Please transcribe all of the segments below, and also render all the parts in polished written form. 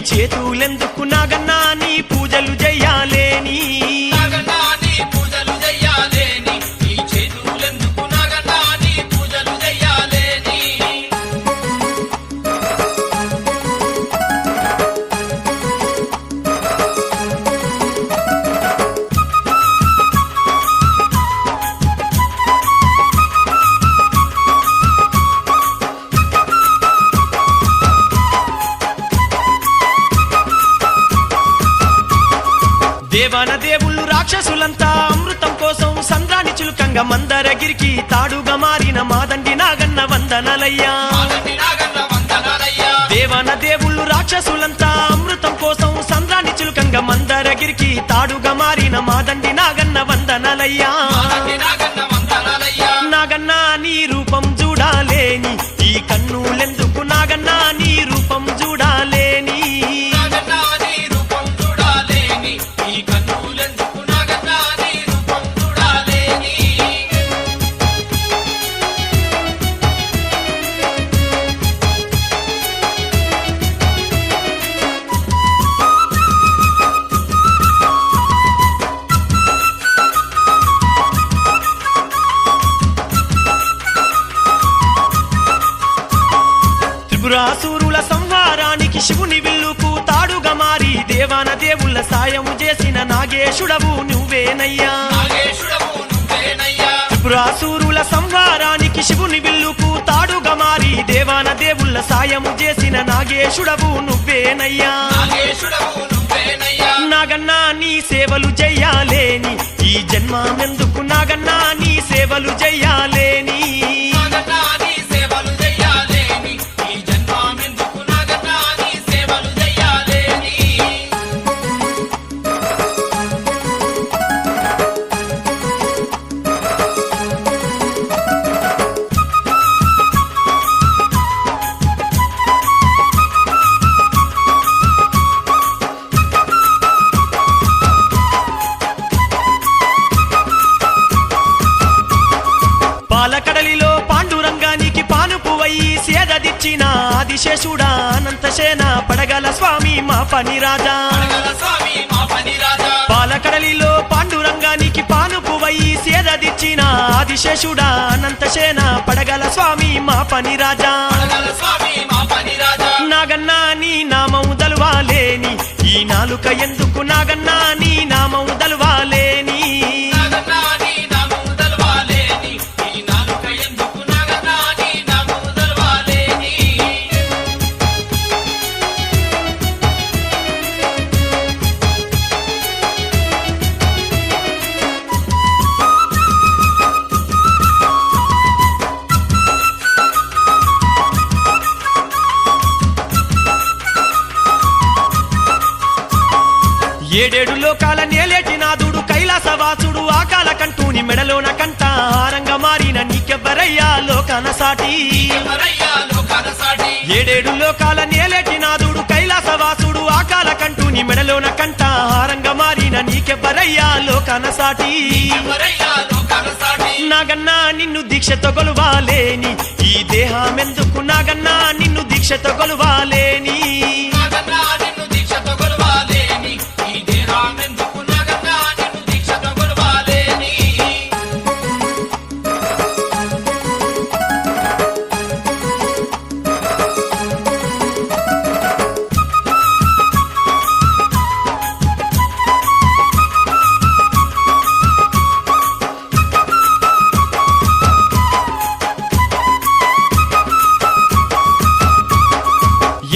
చేతులెందుకు నాగన్నా నీ పూజలు చెయ్యాలేని దేవాన దేవుళ్ళు రాక్షసులంతా అమృతం కోసం సంద్రాన్ని చులుకంగా మందరగిరికి తాడుగా మారిన మాదండి నాగన్న వందనాలయ్యా దేవాన దేవుళ్ళు రాక్షసులంతా అమృతం కోసం సంద్రాన్ని చులుకంగా మందరగిరికి తాడుగా మారిన మాదండి నాగన్న వందనాలయ్యా నాగన్నా నీ రూపం చూడాలేని ఈ కన్నులెందుకు నాగన్నా నీ రూపం చూడాలేని త్రిపురాసురుల సంహారానికి శివుని విల్లుకు తాడుగా మారి దేవాన దేవుళ్ళ సాయము చేసిన నాగేశుడవు నువ్వేనయ్యా త్రిపురాసురుల సంహారానికి శివుని విల్లుకు తాడుగా మారి దేవాన దేవుళ్ళ సాయము చేసిన నాగేశుడవు నువ్వేనయ్యా నాగన్నా నీ సేవలు చెయ్యాలేని ఈ జన్మమెందుకు నాగన్నా నీ సేవలు చెయ్యాలేని పాలకడలిలో పాండురంగానికి పానుపువయి సేదదిచ్చిన ఆదిశేషుడా అనంతసేన పడగల స్వామి మా పని రాజా పాలకడలిలో పాండురంగానికి పానుపువయి సేదదిచ్చిన ఆదిశేషుడా అనంతసేన పడగల స్వామి మా పని రాజా నాగన్నా నీ నామం దలువాలేని ఈ నాలుక ఎందుకు నాగన్నా నీ నామం దలువాలేని ఏడేడు లోకాల నేలేటి నాదుడు కైలాసవాసుడు ఆకాల కంటూని మెడలోన కంట హారంగా మారిన నీకెవ్వరయ్యా లోకాన సాటి ఏడేడు లోకాల నేలేటి నాదుడు కైలాసవాసుడు ఆకాల కంటూని మెడలోన కంట హారంగా మారిన నీకెవ్వరయ్యా లోకాన సాటి నాగన్నా నిన్ను దీక్షతో కొలువాలేని ఈ దేహమెందుకు నాగన్నా నిన్ను దీక్షతో కొలువాలేని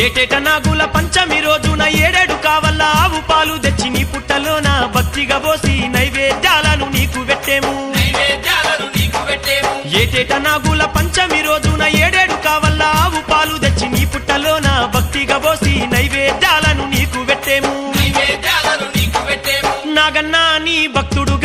ఏటేట నాగుల పంచమి రోజున ఏడేడు కావల్ల ఆవు పాలు తెచ్చి నీ పుట్టలోన భక్తిగా పోసి నైవేద్యాలను నీకు పెట్టేము ఏటేట నాగుల పంచమి రోజున ఏడేడు కావల్ల ఆవు పాలు తెచ్చి నీ పుట్టలోన భక్తిగా పోసి నైవేద్యాలను నీకు పెట్టేము నాగన్నా నీ భక్తుడు